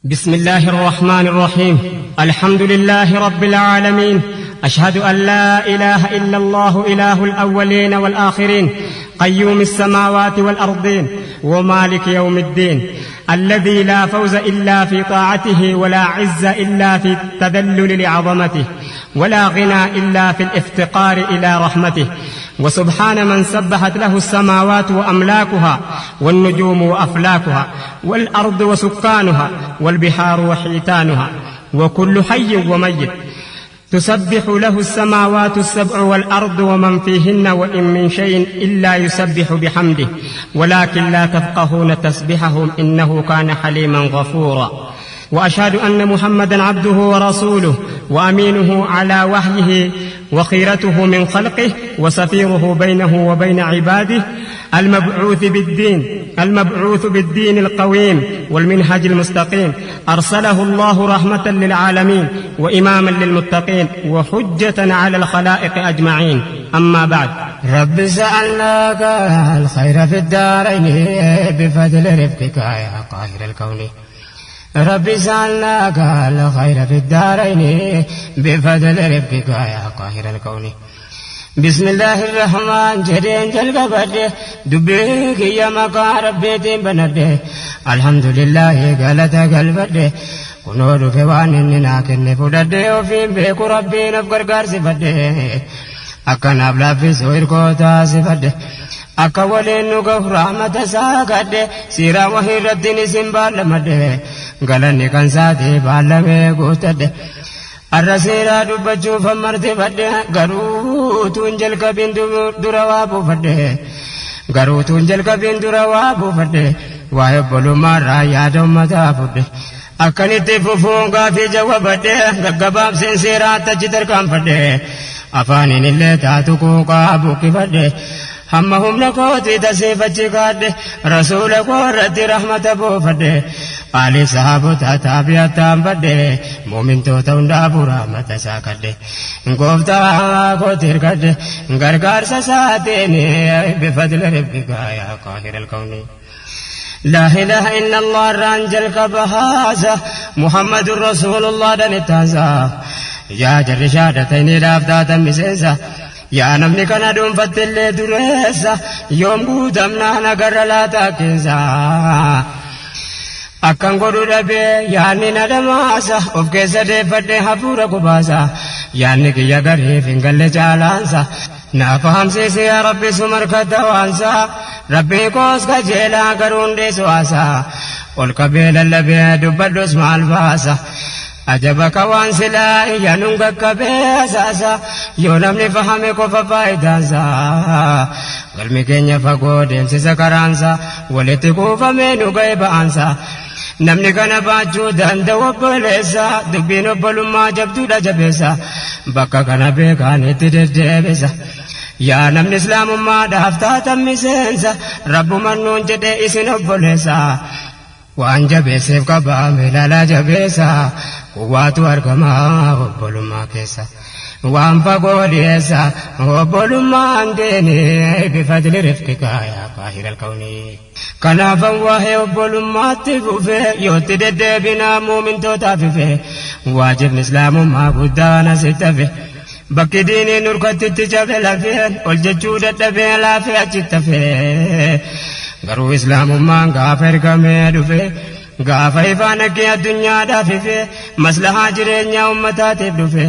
بسم الله الرحمن الرحيم. الحمد لله رب العالمين. أشهد أن لا إله إلا الله إله الأولين والآخرين، قيوم السماوات والأرضين ومالك يوم الدين، الذي لا فوز إلا في طاعته ولا عز إلا في التذلل لعظمته ولا غنى إلا في الافتقار إلى رحمته. وسبحان من سبحت له السماوات وأملاكها والنجوم وأفلاكها والأرض وسكانها والبحار وحيتانها وكل حي وميت، تسبح له السماوات السبع والأرض ومن فيهن، وإن من شيء إلا يسبح بحمده ولكن لا تفقهون تسبحهم إنه كان حليما غفورا. وأشهد أن محمدا عبده ورسوله وأمينه على وحيه وخيرته من خلقه وسفيره بينه وبين عباده، المبعوث بالدين القويم والمنهج المستقيم، أرسله الله رحمة للعالمين وإماما للمتقين وحجة على الخلائق أجمعين. أما بعد، رب سألناك الخير في الدارين بفضل رفقك يا قاهر الكون. رب سألناك الخير في الدارين بفضل ربك يا قاهر الكون. بسم الله الرحمن جرين جل قبده دبيك يا مقا ربيتين بنده. الحمد لله قالت قلبده ونور فوان إننا كن فدده وفي بيك ربي نفقر قارس فده. أكن أبلا في سوير كوتا سفده akka waliin nu gahu rahmata isaa kadhe siira wahii irratti ni simbaalamade galanni kan saatee baalamee guutadhe arra seeraa dubbachuuf ammartifadhe garuutuun jalqabiin dura waa buufadhe waa'ee obbolummaarraa yaada ummataa fudhe akkanitti fufuun gaafii jawwabadhe gaggabaabseen seeraa attachi tarkaanfadhe afaaniin illee taatu quuqaa buqqifadhe hamma humna kooti tasiifachi kaadhe rasuula koorratti rahmata buufadhe aaliif sahaabota taabi'attaan fadhe muumintoota hundaafuu rahmata isaa kadhe gooftaa kooti hirkadhe gargaarsa isaatiin bifadli rabbika yaa qaahira alkawni. لا إله إلا الله الرانجل كبهازة محمد رسول الله دنتازا يا جر شهادتين لافتات مسيسا يا نمني كان دوم فتل دريسا يوم قدمنا نقر لا تاكيسا أكن قدو ربي يعني ندماسا وفكيسا دي فتح حفورا قباسا يعني كي يقري فنقل جالانسا نافهم سيسي يا ربي سمر كدوانسا ربي كوس كجيلا قرون دي سواسا والقبيل اللبي دبدوس مع الباسا أجبك وان سلا ينونك كبيساسا يونمني فهمي كوفا فايدانسا قلمي كينيا فقود انسيسا كرانسا ولتي كوفا مينو غيبانسا نمني كان باجو دند وبلسا دبين وبلما جبدو دا جبسا بكا كان بيكان تددبسا يا نمني اسلام ما دافتا تمسنسا رب منون جدي اسن وبلسا وان جبسيف كبا ملالا جبسا قواتو أركما وبلما كيسا وان فقوديسا وبلما انديني بفضل رفقك يا قاهر الكون. كنا فواه وبلما تفوفي يوتدد بنا مؤمن توتافي واجب الإسلام ما قدانا ستفي بكي ديني نركت تجاب لفين والججود الدفين لا في أجتفي غرو إسلام ما غافر كميدو في gaafa ifaanakee addunyaa dhaafife maslahaa jireenya ummataatiif dhufe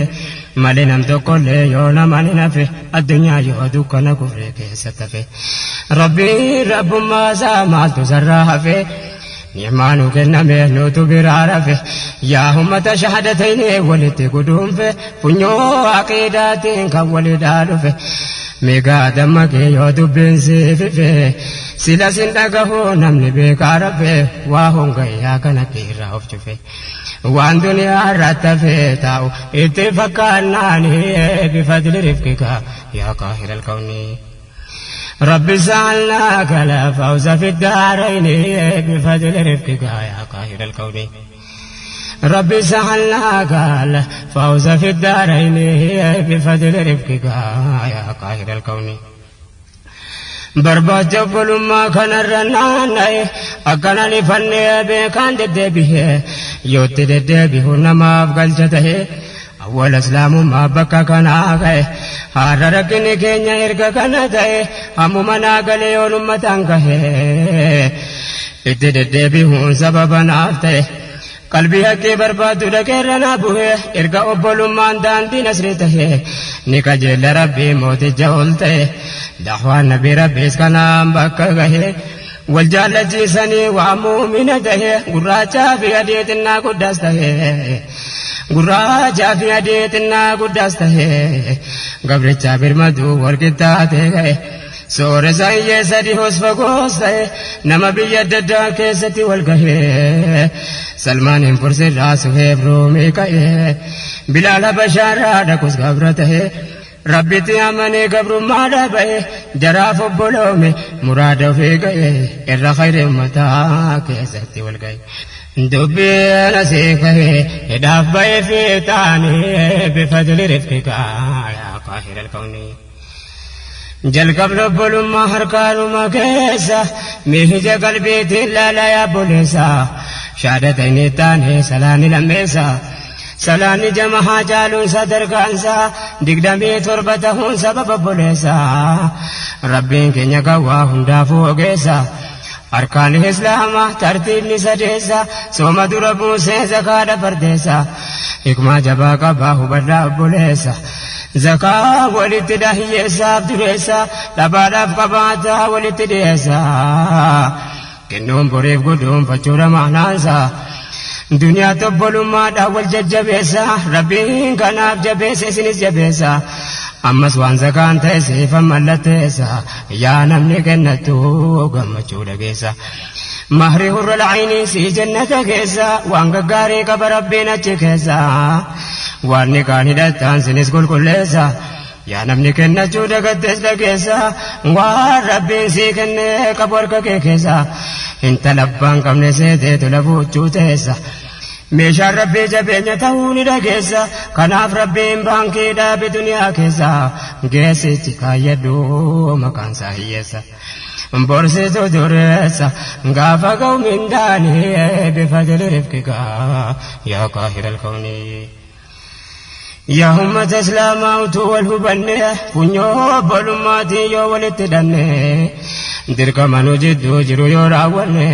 malee nam tokkollee yoo namaan hin hafe addunyaa yoo dukkana kufree keessatti hafe rabbiin rabbummaa isaa maaltu sarraa hafe ni'maanu kenname nuutu biraa rafe yaa ummata shahadatayni walitti guduunfe funyoo aqiidaatiin kan walidhaa dhufe meegaa dammaqee yoo dubbiin fife sila sin dhagahu namni beekaa rafe waa hongayyaa kanatti irraa of cufe waan duniyaa irratti hafee taa'u itti fakkaannaani bifadli rifqika yaa qaahira alkawni. رب سألناك لا فوز في الدارين بفضل رفقك يا قاهر الكون. رب سألناك لا فوز في الدارين بفضل رفقك يا قاهر الكون. barbaacha obbolummaa kanarra naanna'e akkana ni fannee beekaan deddeebi'e yootti deddeebi'u namaaf galcha ta'e awwal islaamummaa bakka kanaa ka'e har'a rakkinni keenya erga kana ta'e ammuma naagalee yoon ummataan ka'e itti deddeebi'uun sababa naaf ta'e qalbii haqqee barbaadu dhaqeerra naa bu'e erga obbolummaan daandii nasrii ta'e ni qajeella rabbii mooticha ol ta'e da'waan nabii rabbiis kanaan bakka gahe wal jaallachiisanii waan muumina ta'e gurraachaa fi adii xinnaa guddaas ta'e gurraachaa fi adii xinnaa guddaas ta'e gabrichaa birmaduu wal qixxaatee ga'e sooressa hiyyeessa dhihoos fagoos ta'e nama biyya adda addaa keessatti wal gahee salmaaniin fursirraa suheef roomii ka'ee bilaal habashaarraa dhakus gabra ta'e rabbitti amanee gabrummaadhaa ba'e jaraaf obboloome muraada ofii ga'e irra khayri ummataa keessatti wal ga'e dubbiin asii ka'e hidhaaf ba'e fiixaanii bifadli rifqikaa yaa qaahira alkawnii jalqabni obbolummaa harkaanuma keessa miija qalbiitiin laala yaabboleessa shaadata inni taane salaani lammeessa salaani jamahaa jaaluun sadarkaansa 27 ta'uun sababa obboleessa rabbiin keenya gawwaa hundaafuu ogeessa arkaan islaamaa tartiibni sadeessa sooma dura buusee zakaadha fardeessa hikmaa jabaa qabaa hubadhaa obboleessa zakaa walitti hiyyeessaaf dureessa dhabaadhaaf qabaataa walitti dhiyeessa kennuun boriif guduunfachuudha maanaansa duniyaa obbolummaadhaan wal jajjabeessa rabbiin kanaaf jabeessa isinis jabeessa ammas waan zakaan ta'e siifan mallatteessa yaa namni kennatu gammachuu dhageessa mahri hurra la'aynii si jannata keessa waan gaggaarii qaba rabbiin achi keessa waan ni kaan hidhattaan sinis qulqulleessa yaa namni kennachuu dagattees dhageessa waan rabbiin sii kennee qabu harka kee keessa intala abbaan qabne seeteetu lafuuchuu teessa meeshaan rabbii jabeenya ta'uu ni dhageessa kanaaf rabbiin baankii dhaabe duniyaa keessa geessichi kaayyadhu maqaan isaa hiyyeessa borsitu dureessa gaafa ga'u mindaanii bifadli rifqikaa yaa qaahira alkawnii yaa ummata islaamaa utuu wal hubanne funyoo obbolummaatti yoo walitti hidhanne dirqama nu jidduu jiru yoo raawwanne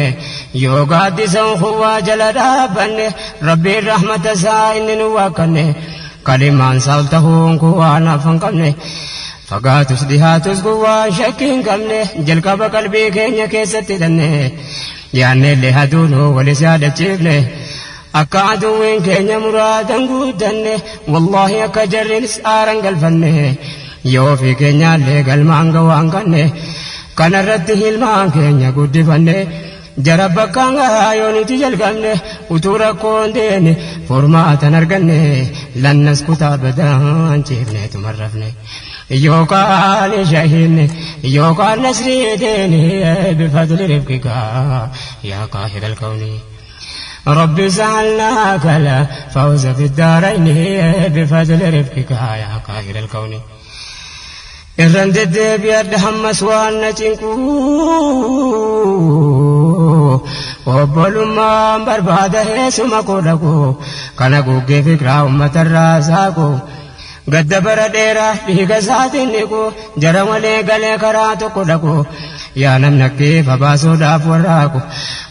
yoo gaaddisan quwwaa jala dhaabbanne rabbiin rahmata isaa inni nu waakkanne kalimaan isaa ol ta'uun kuwaa naaf hin qabne fagaatus dhihaatus kuwaa shakkii hin qabne jalqaba qalbii keenya keessatti hidhanne yaanne illee haduunuu walis yaadachiifne akka aduwwiin keenya muraadan guuttanne wallaahi akka jarriinis aaran galfanne yoo fi keenyaallee galmaan gawaan kanne kanarratti ilmaan keenya guddifanne jara bakkaan gahaa yoo nuti jalqabne utuu rakkoon deene furmaatan arganne lannas kutaa badaan ciifneetu marrafne yookaan shahiinne yookaan nasrii deene bifadli rifqikaa yaa qaahira alkawnii رب سألناك الفوز في الدارين بفضل رفقك يا قاهر الكون الرندد بيد حمس وانتنكو وبلما برباده سمكو لكو كنكو فكرة أمة الراساكو قد برديرا بيغا ساتنكو جرمالي غالي كراتو لكو yaa namni keef baasuudhaaf warraaqu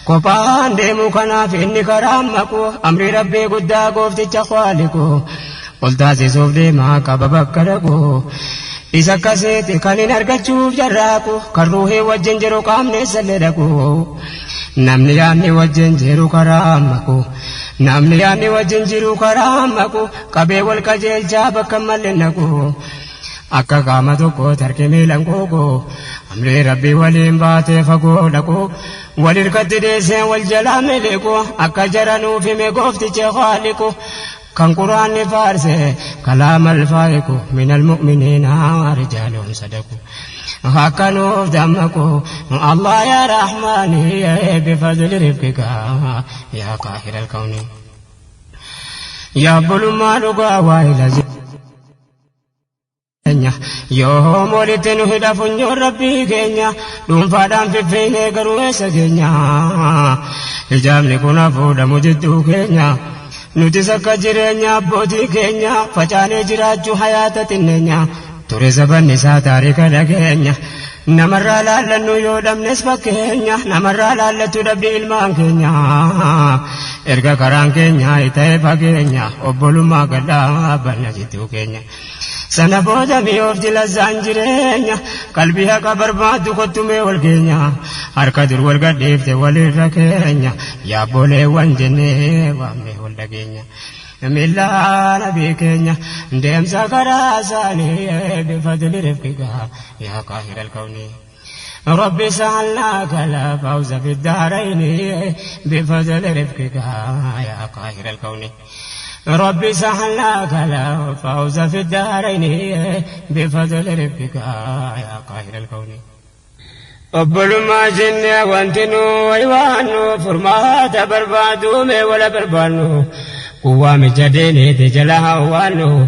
kophaan deemu kanaaf inni karaammaku amri rabbii guddaa goofticha qaaliku ol taasisuuf deemaa qaba bakka dhaqu isa akkasiiti kan hin argachuuf jarraaqu kan ruuhii wajjin jiru qaamni sallee dhaqu namni yaanni wajjin jiru karaammaku namni yaanni wajjin jiru karaammaku qabee wal qajeelchaa bakka malee naqu akka qaama tokko tarkii miilan qoqo amri rabbii waliin baatee fagoo dhaqu walirkatti deessee wal jalaa miliqu akka jaranuuf hime goofticha qaaliku kan quraanni faarse kalaama alfaayiku min almu'miniina rijaalun sadaqu akka nuuf dammaqu allah yaa rahmaani bifadli rifqika yaa qaahira alkawni yaa bulummaa dhugaa waa ilazi yoom walitti nu hidha funyoon rabbii keenya dhuunfaadhaan fiffeenee garuu eessa keenya hijaabni kun hafuudhamu jidduu keenya nutis akka jireenya abbootii keenya facaanee jiraachuu hayaata xinneenya ture sabanni isaa taarika dhageenya namarraa laallannu yoo dhabnes fakkeenya namarraa laallattu dhabdi ilmaan keenya erga karaan keenya ta'e fageenya obbolummaa gadhaa banna jidduu keenya sana booda mi'oofti lazzaan jireenya qalbii haqa barbaaddu kottumee wal keenya harka dur wal gadhiifte walirra keenya yaabboleewwan jennee waamnee wal dhageenya ملا نبيكنا ديم سكرا ساني بفضل رفقك يا قاهر الكون ربي سألناك لا فوز في الدارين بفضل رفقك يا قاهر الكون ربي سألناك لا فوز في الدارين بفضل رفقك يا قاهر الكون أبلما جنة وانتنو ويوانو فرمات بربادو مي ولا بربانو قوام جديني تجلها وانو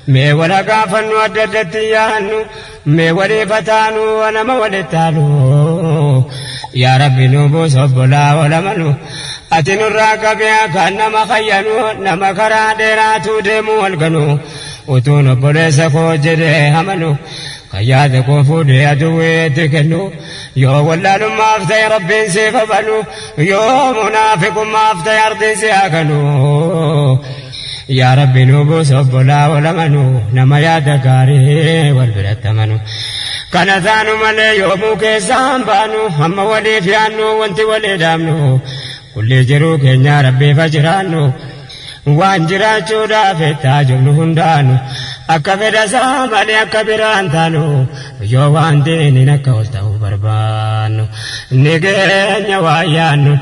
مي ولا كافنو أددتيانو مي ولي فتانو وانا مولتانو يا ربي نوبو سبلا ولا منو أتنو الراكبيا كان نما خيانو نما كرا ديراتو ديمو والغنو وتونو بوليسا كوجري همنو قياد كوفو ديادوي تكنو يو ولالو ما افتي ربي سيف بنو يو منافق ما افتي أرضي سياكنو يا ربي نوبو سبلا ولا منو نما يا دكاري والبرت منو كان ثانو ملي يومو كيسان بانو هم ولي فيانو وانت ولي دامنو كل جرو كينيا ربي فجرانو وانجرا چودا فتا جمنو هندانو أكبر سامني أكبر أنتانو يو وانديني نكولتاو بربانو نيجي وايانو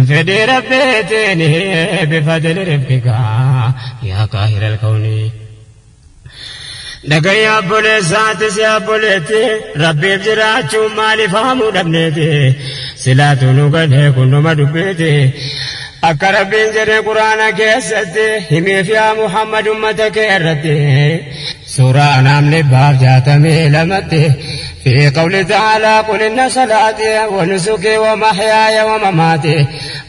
فدي ربيتيني بفضل ربك يا قاهر الكون دغيا بولسات سيا بولتي ربي بجراچو مالي فامو دبنيتي سلاتو نغله كنو مدبيتي أكربين جري قرآن كيستي همي فيها محمد أمتك إرتي سورة نام لباب جاتمي لمتي في قول تعالى قل إن صلاتي ونسكي ومحياي ومماتي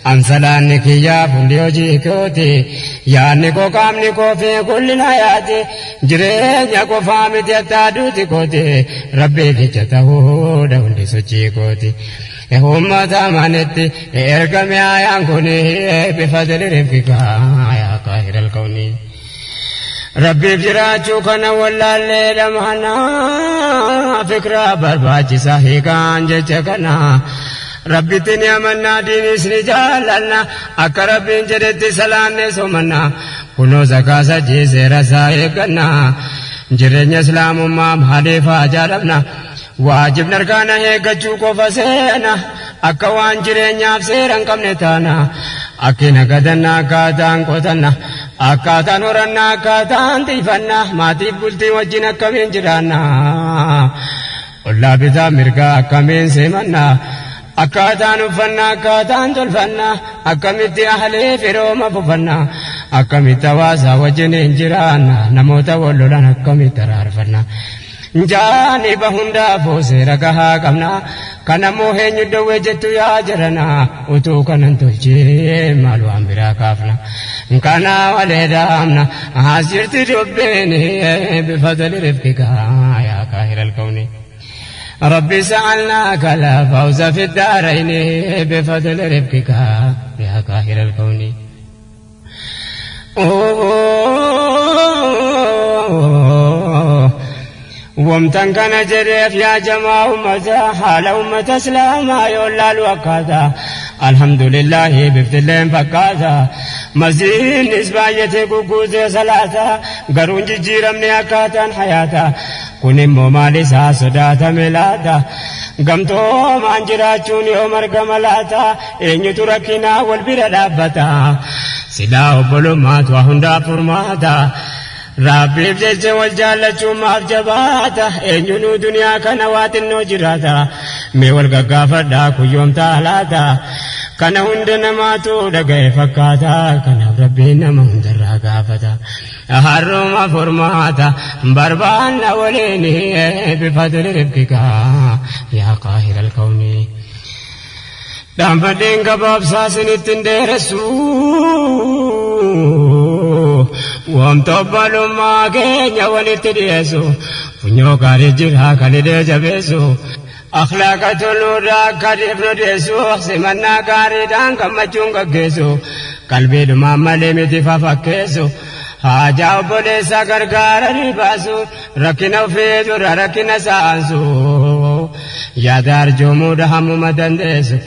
أنسلانك يا بنديو جيكوتي يا نكو كام نكو في كل حياتي جرين يكو فامتي أتادوتي كوتي ربي كيشته دوندي سوچي كوتي أمة أمانتي إركم يا ينكوني بفضل ربك يا قاهر الكون ربي بجراچو كنا ولا الليل مهنا فكرة برباچي صحيح كان جچكنا ربي تنيا منا دين اسني جالنا أقرب جرت سلام سمنا كنو زكاة جيسي رسائي كنا جرين اسلام ما مهدفا جاربنا واجب نركانا هي گچو کو فسینا اکوان جرeenyaaf seeran qabne taana akina gadanna kaatan qotanna akatan oranna katan tifanna maati bulti wajjin akkamin jiraanna olla bita mirga akkamin semanna akatan ufanna akatan tolfanna akkamitti ahli firoma fufanna akkamitti hawaasa wajjin jiraanna namoota wallolan akkamitti ararfanna جاني بهندا فوسيرا كها كمنا كنا موهن يدوي جتو يا جرنا وتو كنا تجي مالو أمبرا كافنا كنا ولدامنا حاسرت ربيني بفضل رفقك يا قاهر الكون ربي سألناك لا فوز في الدارين بفضل رفقك يا قاهر الكون ومتن كان جريف يا جماعة أمتا حال أمة اسلاما يولا الوقاتا الحمد لله بفتلين فقاتا مزين نسباية قوقوز صلاة قرون جيرمني أكاتا حياتا كنمو مالسا صداتا ملاتا قمتو مانجراتشون يومر قملاتا إن تركنا والبرا دابتا سلا وبلومات وهندا فرماتا ربي بجج والجالة ما جباتا إنجنو دنيا كنوات النجراتا مي والقافة داكو يوم تالاتا كان هندنا ما تودع فكاتا كان ربنا من دراجا فتا هرما فرماتا بربان أوليني بفضل ربك يا قاهر الكون دام بدين كباب ساسن تندرسو وام تبالو ما كينيا ولتديسو فنيو كاري جرها كالي جبسو أخلاق تلورا كاريب ندسو سمنا كاري دان كمجونغ كيسو قلبي دما ملي فكيسو حاجة بوليسا غرغار ريباسو ركنا فيدو ركنا سانسو يا دار جمود هم مدندسو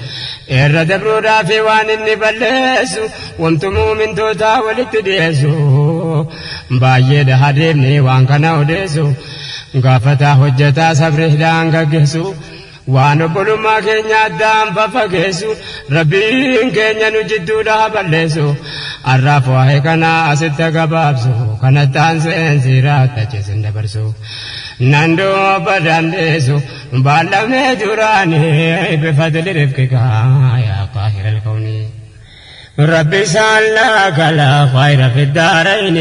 إرد برورا في وان النبلسو وانتمو من توتا ولتديسو بايد حديبني وان كناو ديسو غافتا حجتا صبره دان كيسو وان بلما كينيا دام ففكيسو ربين كينيا نجدو دا بلسو الرافو هيكنا أسيتا غبابسو كانتان سينسيرا تجسن دبرسو ناندو بداندسو بالا مجوراني بفضل رفقك يا قاهر الكون ربي سألك لا خير في الدارين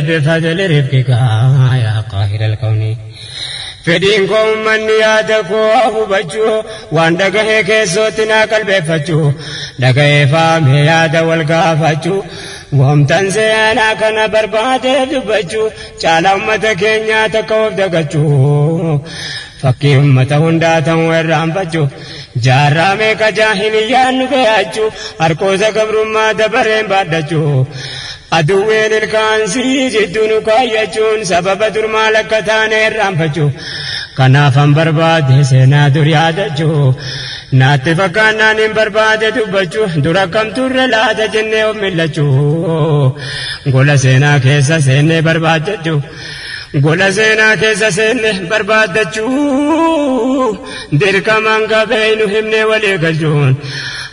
بفضل رفقك يا قاهر الكون فدينكم من يادكو أبو بجو وان دقه كيسوتنا قلبي فجو دقه فام ياد والقافتو وهم تنسينا كان برباد دبجو چال أمتا كينيا تكوف دقجو فكي أمتا هنداتا ورام بجو جارا میں کا جاہلیان بیاچو ارکوزا قبر ما دبرین بادچو أدوين الكانسي جدون كايجون سبب درما لكتان الرامفجو كنافا برباد سينا دريادجو ناتفكانا برباد دبجو دركم ترلا تجنة وملجو قول سينا كيسا سينا بربادجو قول سينا كيسا سينا بربادجو دركمان قبين همني وليقجون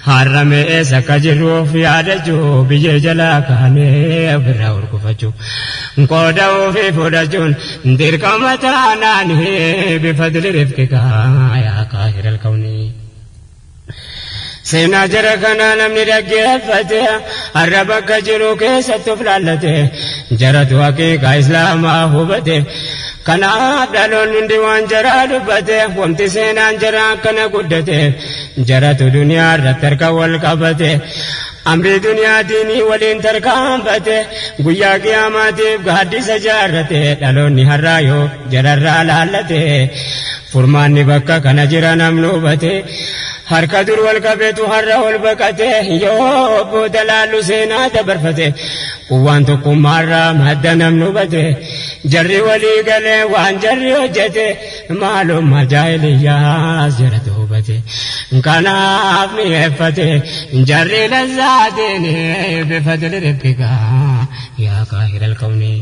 حرم ایسا کجرو فی عدجو بیجے جلا کانے برا ورکفجو قودو فی فدجون دیر کامتانانی بفضل رفقك یا قاهر الكون سينا جركنا نمني رقفته الربك جرو كيسا تفلالته جرت وكيك إسلام أهوبته كنا دلون ديوان جرا دبته ومت سينا جرا كنا قدته جرت دنيا رترك والقبته أمر دنيا ديني ولين تركام بته قيا قياماتي بغادي سجارته دلون نهرايو جرر لالته فرمان بكا كنا جرا نمنوبته harka dur wal kabetu harra wal bakate yo bodalalu sena dabarfate wan to kumara madanam nubate jarri wali gale wan jarri hojete malum majahiliya jaratu bate kana apni efate jarri lazadene bifadl rabbika ya qahir al kawni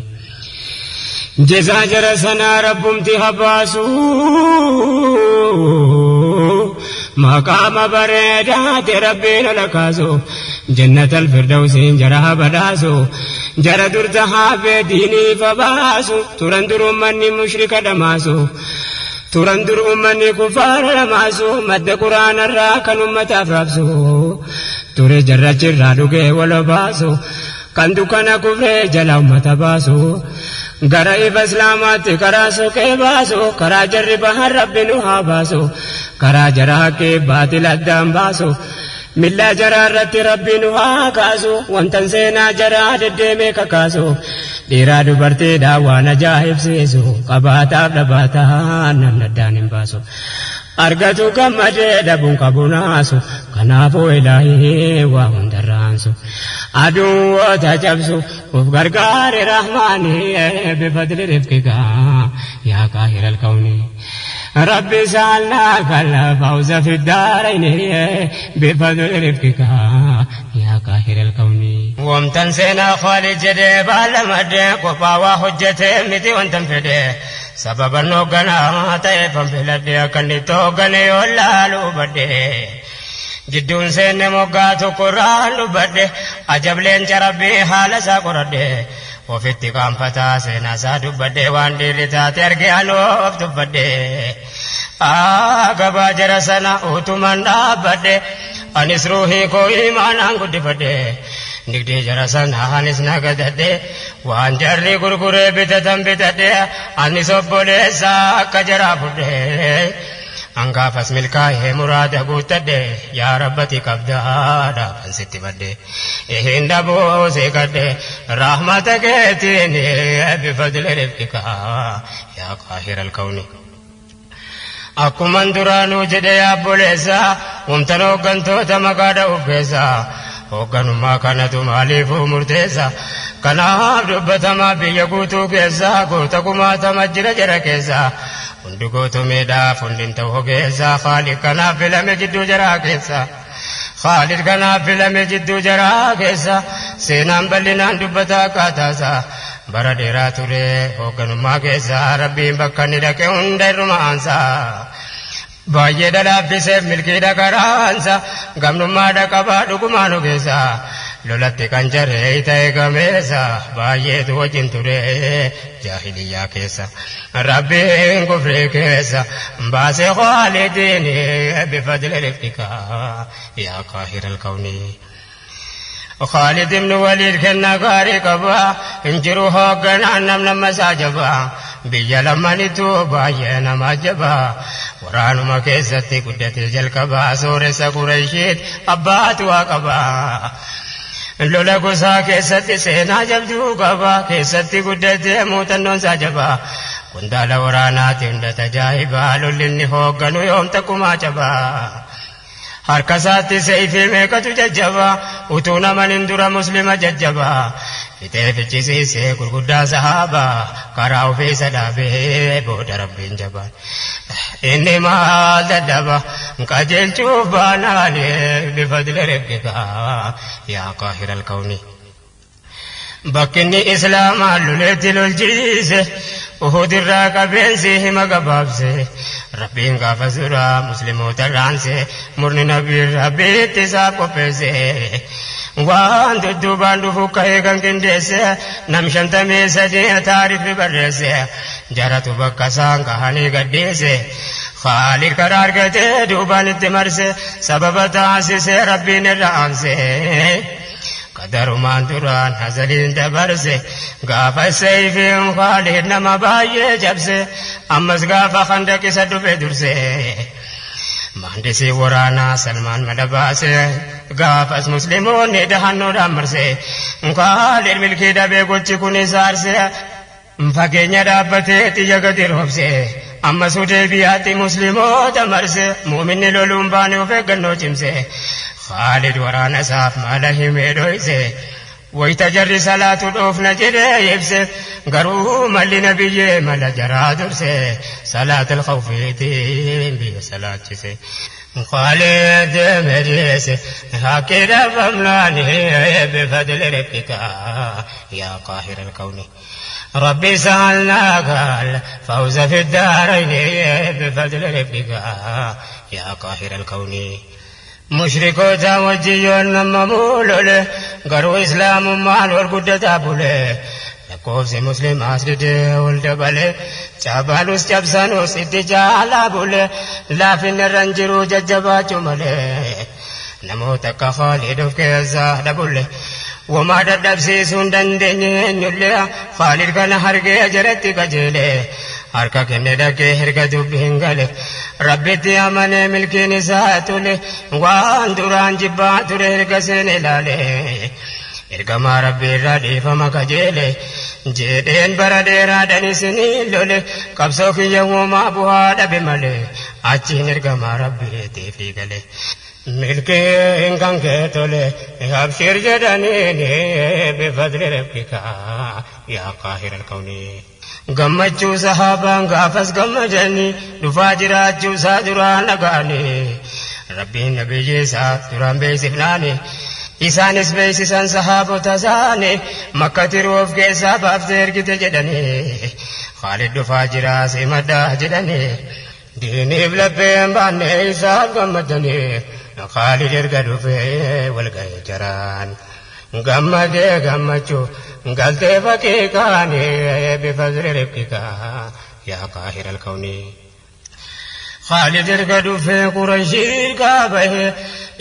جزا جرسنا ربهم تهباسو مقام بريدات ربنا لكاسو جنة الفردوس جرها بداسو جرى درتها بديني فباسو ترندر مني مشرك دماسو ترندر مني كفار دماسو مد قرآن الراكن أمة أفرابسو ترى جرى جرادوك ولباسو كندو كان كفر جل أمة باسو غرائب اسلامات کراسو کے باسو کرا جر بہر رب نوحا باسو کرا جرا کے باطل ادام باسو ملا جرا رت رب نوحا کاسو وانتن سینا جرا ددے میں ککاسو دیرا دبرتے داوانا جاہب سیسو قباتا دباتا نندان باسو أرجو كم أجد أبوك بناسو كنافو إلهي وهم درانسو أدو وتجبسو وفقرقار رحماني بفضل رفقك يا قاهر الكون ربي سألناك الفوز في الدارين بفضل رفقك يا قاهر الكون وامتنسينا خالد جديب على مدك وفاوى حجته متي وانتنفده سبب النوغنا تيفا في لدي أكني توغني واللالو بده جدون سين موغاتو قرآن بده أجب لين جربي حال سا قرده وفي اتقام فتا سينا سادو بده وان دي لتا ترقي ألوف تبده آقبا جرسنا أوتو من بده anis ruuhii koo imaanaan guddifadhe nigdee jara sanaanis nagadadhe waan jarri gurguree bitatan bitadhe anis obboleessaa akka jaraa fudhe angaafas milkaa'ee muraada guuttadhe yaa rabbati qabdaadhaafan sitti badhe hin dhabuusee kadhe rahmata keetiin bifadle rifqika yaa qaahiral kawni akkuman duraanuu jedhe yaa obboleessa humtan hooggantoota maqaadha ufeessa hoogganummaa kanatu maaliifuu murteessa kanaaf dubbatamaa biyya guutuu keessa goota kumaatama jira jara keessa hundi gootumeedhaaf hundin ta'u ogeessa Khaalid kanaaf filame jidduu jaraa keessa Khaalid kanaaf filame jidduu jaraa keessa seenaan bal'inaan dubbata akkaataasa bara dheeraa ture hoogganummaa keessa rabbiin bakka inni dhaqe hunda irrumaansa baay'ee dhalaabbisee milkiidha karaansa gamnummaadha qabaa dhugumaan ogeessa lolatti kan jaree ta'e gameessa baay'eetu wajjin ture jaahiliyyaa keessa rabbiin kufree keessa baasee Khaalidiin bifadle rifqika yaa qaahiral kawni Khaalid ibn Waliid kennaa gaarii qaba hinjiru hoogganaan namnama isaa jaba biyya lamanitu baay'ee nama jaba waraanuma keessatti guddatee jalqaba sooressa Qurayshiit abbaatu waa qaba lola gosaa keessatti seenaa jabduu qaba keessatti guddatee muuxannoon isaa jaba qondaala waraanaati hunda tajaajibaa lolli inni hoogganu yoom takkumaa jaba harka isaatti seeyfii meeqatu jajjaba utuu naman hin dura muslima jajjaba fixee fichisiisee gurguddaa sahaaba karaa ofii isa dhaabee booda rabbiin jabaan inni maal dadhaba qajeelchuuf baanaan bifadle rifqika yaa qaahiral kawni bakkinni islaamaa loleetti lolchiise uhudirraa qabeensi hima gabaabse rabbiin gaafa suraa musliimoota raanse murni nabii rabbiitti isaa qopheesse waan dudduubaan dhufu ka'ee kan qindeesse nam 53 taarifi barreesse jaratu bakka isaan kahanii gaddeesse Khaalid karaa argatee duubaan itti marse sababa taasise rabbiin irra aanse qadarumaan duraan hazaliin dabarse gaafa seeyfiin Khaalid nama baay'ee jabse ammas gaafa khandaqisa dhufe durse maandisii waraanaa Salmaan madabaase gaafas musliimoonni dahannoodhaan marse Khaalid milkii dhabee gochi kun isaarse fageenya dhaabbatee xiyya gadi roobse ammas Hudaybiyaatti musliimoota marse muuminni loluun baane of eeggannoo cimse Khaalid waraana isaaf mala himee dhoyse wayita jarri salaatu dhoofna jedhee ibse garuu malli nabiyyee mala jaraa durse salaatul khawfiitiin biyya salaachise Khaalid medreese haqqi dhabamnaani bifadle rifqika yaa qaahiral kawni ربي سألناك الفوز في الدارين بفضل ربك يا قاهر الكون مشركوتا وجيون ممولو قروا إسلام مال والقدة بوله لكوفس مسلم أسرد والدبل جبالوس جبسانوس اتجالا بوله لا في الرنجرو ججبات مله نموتك خالد كيزا دبوله وما دبسيسون دندنين يله خالد كان هرقي أجرتي كجيله harka kenne dhaqee herga dubbiin gale rabbitti amane milkiin isaa tole waan duraan jibbaa ture herga seene ilaale ergamaa rabbii irraa dhiifama kajeele jedheen bara dheeraadhaan isinii lole qabsoo kiyya uumaa bu'aa dhabe malee achiin ergamaa rabbiitii fi gale milkiin kan kee tole abshir jedhaniin bifadli rabbika yaa qaahiral kawni gammachuu sahaabaan gaafas gammadanii dhufaa jiraachuu isaa duraan dhaga'anii rabbiin nabiyyi isaa duraan beeksifnaani isaanis beeksisan sahaabota isaanii makkatti roof keessaa baaftee ergite jedhanii Khaalid dhufaa jiraa simadhaa jedhanii diiniif lapheen baannee isaaf gammadanii Khaalid erga dhufee walga'ee jaraan gammadee gammachuu galtee faqiiqaanii bifadli rabbika yaa qaahiral kawni Khaalid erga dhufee Qurayshii qaabahee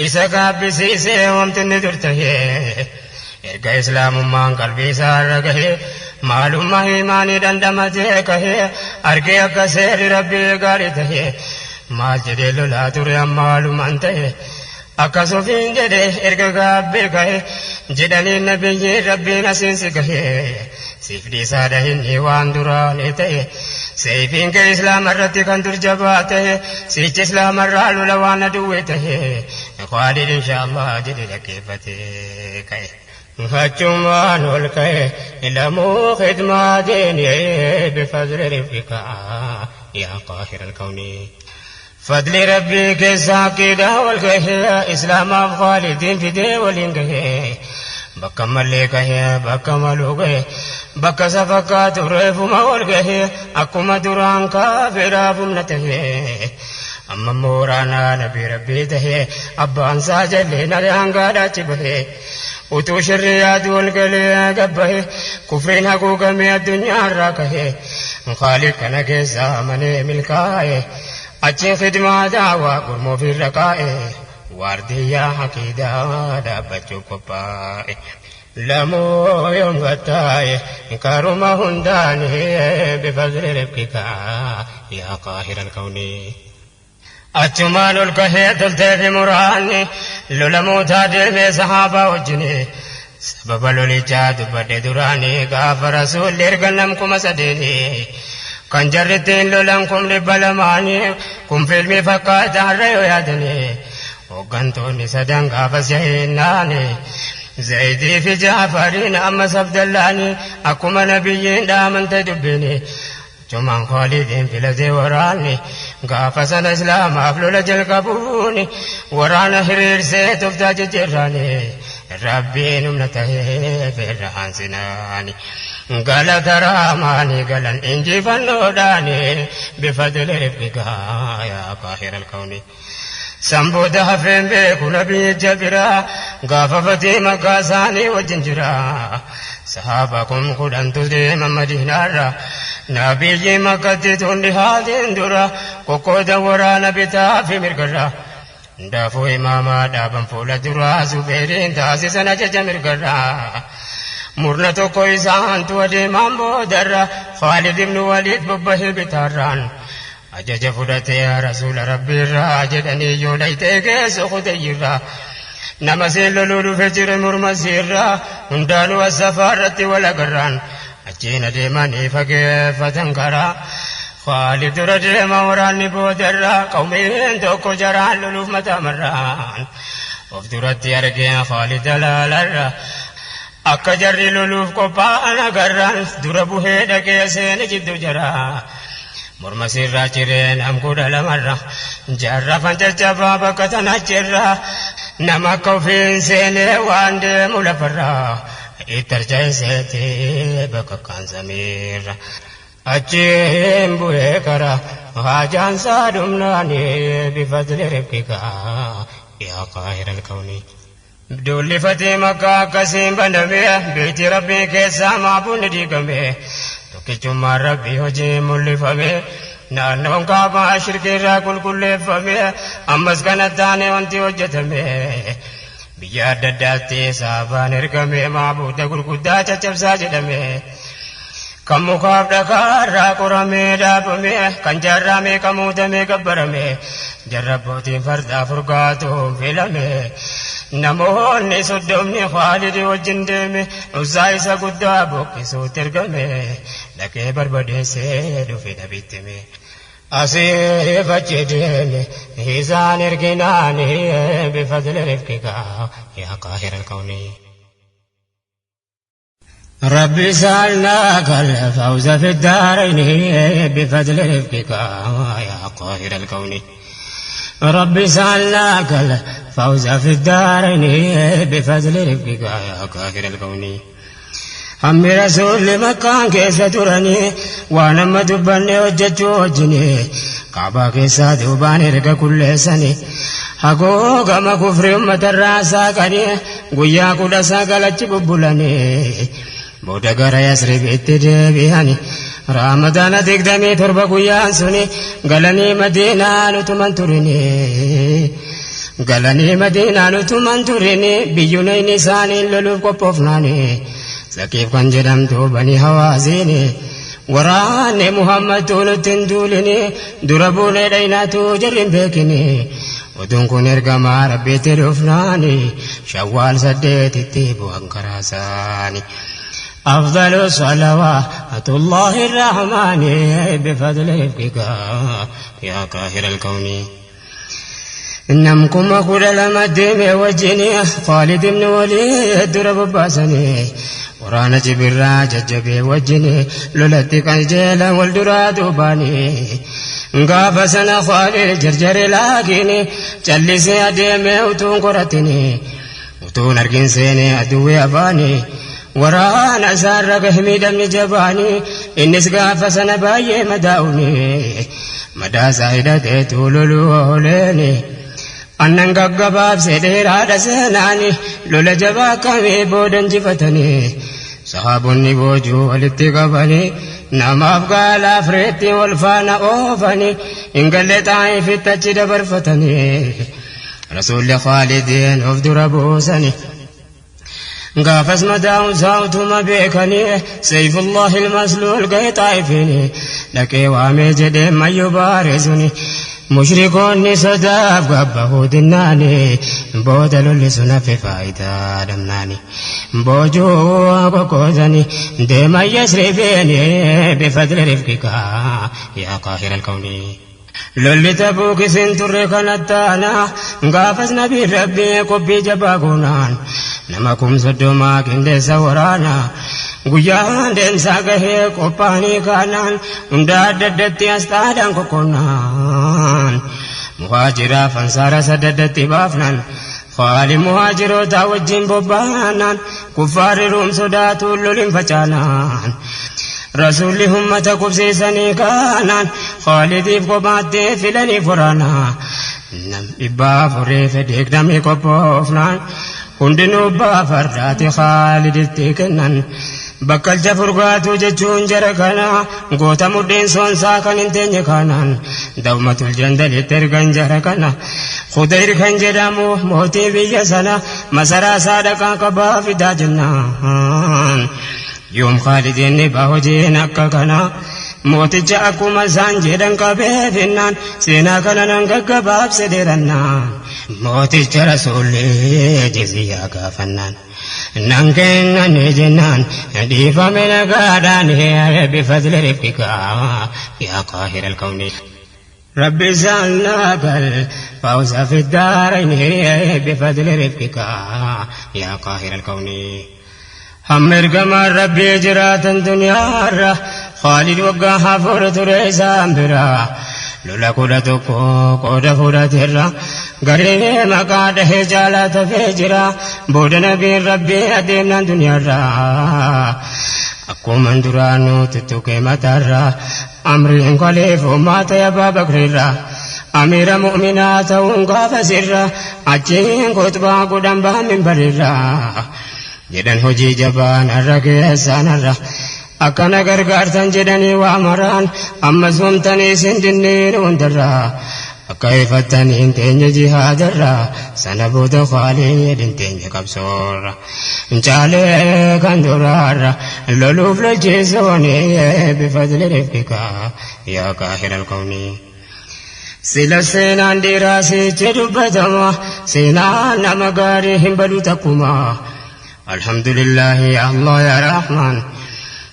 isa gaabbisiisee wamtinni dur tahee erga islaamummaan qalbii isaarra gahee maalummaa imaanii dandamatee kahee argee akka seerri rabbii gaarii tahee maal jedhee lolaa ture ammaalumaan ta'e akkasufiin jedhee erga gaabbee kahee jedhanii nabiyyiin rabbiin asiinsi gahee siif dhiisaadha inni waan duraanii ta'e سيفين كإسلام الرتي كان ترجباته سيج إسلام الرال لوانا دويته خالد إن شاء الله جل كيفتك فجمان والكي لمو خدمة ديني بفضل ربك يا قاهر الكون فضل ربك ساكدا والكي إسلام خالدين في دي والإنكي bakka mallee kahee bakka maluu gahee bakka safakkaatu reefuma ol gahee akkuma duraan kaafiraaf humna tahee amma mooraanaa nabii rabbii tahee abbaan isaa jallee nalee hangaadhaachi bahee utuu shirri yaadu ol galee gabbahee kufriin haguugamee addunyaarraa kahee khaalid kana keessaa amanee milkaa'ee achiin khidmaa daawaa gurmuufirra kaa'ee وارديا حكيدا دابتشو قبائي لمو يوم غتاي كارما هنداني بفضل ربك يا قاهر الكون أتمان الكهية تلتفي مراني لولمو تادي صحابة وجني سبب لولي جاد بدي دراني غاف رسول لرغنمكم سديني كان جرتين لولمكم لبلماني كم فيلمي فقات عريو يادني وقنتوني سدن غافس يهيناني زيدي في جعفرين أما سبدلاني أكما نبيين دامن تدبيني جمان خالدين في لدي وراني غافس الإسلام أفلو لجل قبوني ورانا حرير سيتف تاج جراني ربي نمنته في الرحان سناني قال تراماني قال إنجي فنوداني بفضل ربك يا قاهر الكون سنبودا هفين بيكو نبي جبرا غاففتي مكاساني وجنجرا صحابكم قدن تديم مدينة نبي مكتي تندي هادين درا كوكو دورا نبي تافي مرقرا دافو إماما دابن فولا درا زبيرين تاسي سنجج مرقرا مرنا توكو إسان تودي مامبو درا خالد بن وليد ببه بتاران أجج فدت يا رسول ربي راجدني يوليت كيس خديرا نمسيل لولو فجر مرمسيرا هندانو السفارة ولا قران أجينا ديماني فكيف تنكرا خالد رجل موراني بودرا قومين توكو جران لولو متامران وفدرت يرقين خالد لالرا أكا جري لولو قبانا قران دربو هيدا كيسين جدو جرا مرمسير راجرين أمكود لمرة جرفا ججبا بكتنا جرا نمكو في سيني واندي ملفرا اترجع سيتي بككان زمير أجيم بوكرا هاجان سادمناني بفضل ربك يا قاهر الكون بدول فتي مكة كسيم بنبي بيت ربي كيسا معبون ديقمي كجمع ربي هجي ملفمي نانون كابا شركي راكل كل فمي أمس كانت داني وانتي وجتمي بيا دداتي سابا نركمي معبود قرقودا چچبسا جدمي كم مخاف دكار راكو رمي دابمي كان جرامي كمودمي قبرمي جربوتي فردا فرقاتهم فيلمي نموني صدمني خالد وجندمي وزايسا قدابك سوترقمي لكي بربدي سيدو في نبيتمي أسيف جديني هزان ارقناني بفضل رفقك يا قاهر الكون ربي سألناك الفوز في الدارين بفضل رفقك يا قاهر الكون ربي سألناك الفوز في الدارين بفضل رفقك يا قاهر الكون هم رسول مكان كيس تراني وانا مدبني وججو وجني كعبا كيسا دوباني رقا كل سني حقو كما كفر أمة الراسا كني قويا كودا ساقلت ببولاني بودا غرا يسري بيتي بيهاني رامدانا تقدمي تربا قويا سني قلني مدينة نتمن ترني galanii madiinaan utuman turini biyyuna inni isaanii loluuf qophoofnaani saqiif kan jedhamtu bani hawaasiini waraanne muhammadtuu nutti hin duulini dura buunee dhaynaatu jarri hin beekini oduun kun ergamaa rabbiitti dhufnaani shawwaal 8tti bu'an karaasaani أفضل صلوات الله الرحمن بفضل رفقك يا قاهر الكون إنكم أقول لما الدم وجني خالد بن وليد درب باسني ورانا جبرا ججبي وجني لولتك الجيل والدرا دوباني غافسنا خالد جرجر لاقيني جلسي أديمي وتون قرتني وتون أرقين سيني أدوي أباني waraana isaarra gahmiidhamni jabaani innis gaafa sana baay'ee madaa'uni madaa isaa hidhateetu loluu ooleeni annan gaggabaabse dheeraadha seenaani lola jabaa kamee booda injifatanii sahaabonni boojuu walitti qabanii namaaf gaalaaf reetti wal faana oofanii hin galle xaa'ifitti achi dabarfatanii rasuulli Khaalidiin of dura buusanii غافز مداو زاوتما بيكني سيف الله المسلول قي طائفيني لكي وامي جدي ما يبارزني مشركون صداب قبه دناني بودلوا لسنا في فايدة دمناني بوجو وقوزني ديما يسرفيني بفضل رفقك يا قاهر الكون لولي تبوك سنتر كانتانا غافز نبي ربي قبي جباقونان نمكم صدوما كندس ورانا guyyaa deemsaa gahee qophaa'anii kaanaan hunda addaddatti astaadhaan kokonnaan muhaajiraaf ansaara sadaddatti baafnaan faali muhaajiroota wajjin bobbaanaan kuffaarri ruum sodaatu lolin facaanaan rasuulli ummata kubsiisanii kaanaan Khaalidiif kophaatti filanii waraanaa nam 450 qophoofnaan hundinuu baafarraati Khaaliditti kennan bakkalcha furgaatu jechuun jara kana goota mudhiin soonsaa kan hin teenye kanaan dawmatul jandalitti ergan jara kana Khudayr kan jedhamu mootii biyya sana masaraa saadaqaa qabaa fidaa jennaan yoom Khaalidiin ni bahojiin akka kana mooticha akkuma isaan jedhan qabee finnaan seenaa kana nan gaggabaabse dheerannaan mooticha rasuulli jizyaa gaafannaan nan kennani jennaan dhiifame nagaadhaan bifadli rifqika yaa qaahira alkawni rabbi isaalnaa gal fawza fi الدارين بفضل رفقك يا قاهر الكون هم ارقما ربي جراتا دنيا الرّ خالد وقاها فرط رئيسان برا لولا قدتكو قد فرط الرّ غريني مقاده جالات فجرا بود نبي ربي أديمنا دنيا الرّ أكو من درانو تتوكي مطر أمري انقليف ومات يا بابا بكر أمير مؤمنات ونقاف سر أجين قطبا قدنبا من برر jedhan hojii jabaan arra keessaan arra akkana gargaartan jedhanii waamaraan ammas humtanii isin dinniin hundarraa akka ifattanii hin teenye jihaadarraa sana booda Khaalid hin teenye qabsoorra caalee kan duraarra loluuf lolchiisoonii bifadli rifqika yaa qaahira alkawni sila seenaan dhiiraa sichi dubbatama seenaan nama gaarii hin badu takkuma الحمد لله يا الله يا رحمن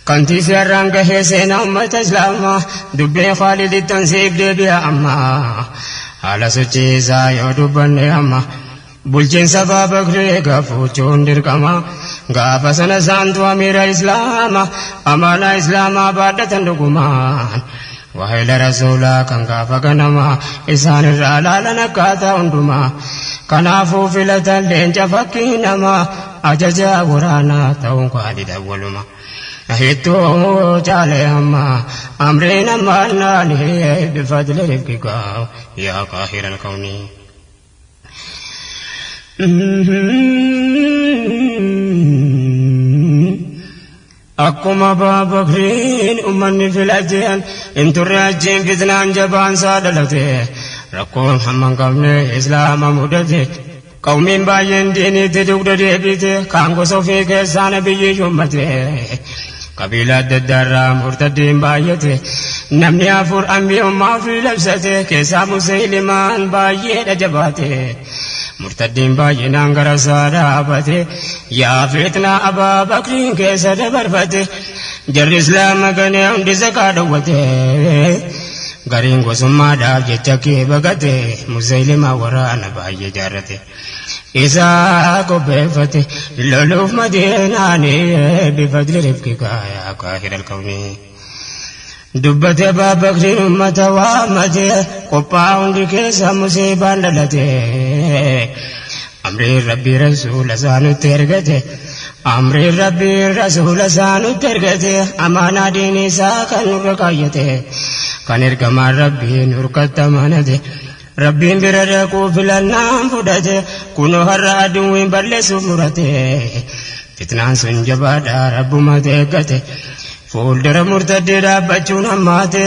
كنتي سيران كهسين أمة إسلاما دبي خالد التنسيب دبي أما على سجيزا يودبن أما بلجين سبا بكري غفوچون دركما غافسنا سانتو أمير إسلاما أمانا إسلاما بعد تندقمان وهيل رسولا كان غافا كنما إسان الرالال نكاتا اندما كنافو فلتا لنجا فكينما أججا ورانا تاون Khalid أولما أهيتو جالي أما أمرنا مالناني بفضل رفقك يا قاهر الكون أكما بابا بكرين أمني في الأجيان انتو الرجين فتنان جبان سادلته rakkoon hamman qabne islaama mudate qawmiin baay'een diiniitti dugda deebite kaan gosa ofii keessaan biyyi shummate qabiila adda addaarraa murtaddiin baay'ate namni afur ambiyummaa ofii labsate keessaa Musaylimaan baay'eedha jabaate murtaddiin baay'inaan gara isaa dhaabate yaa fitnaa Abaa Bakriin keessa dabarfate jarri islaama ganee hundi zakaa dhowwate gariin gosummaadhaaf jecha kee bagate Musaylimaa waraana baay'ee jaarrate isaa qopheeffate loluuf Madiinaanii bifadli rifqika yaa qaahira alqawmi dubbate Abaa Bakriin ummata waammate qophaa hundi keessa musiibaan dhalate amriin rabbii rasuula isaa nutti ergate amriin rabbii rasuula isaa nutti ergate amaanaa diin isaa kan nurra kaayyate kan ergamaan rabbiin nurkatti amanate rabbiin bira dhaquu filannaan fudhate kunoo har'a aduwwiin balleessuuf murate fitnaan sun jabaadha rabbumatti eeggate fuuldura murtaddee dhaabbachuun hammaate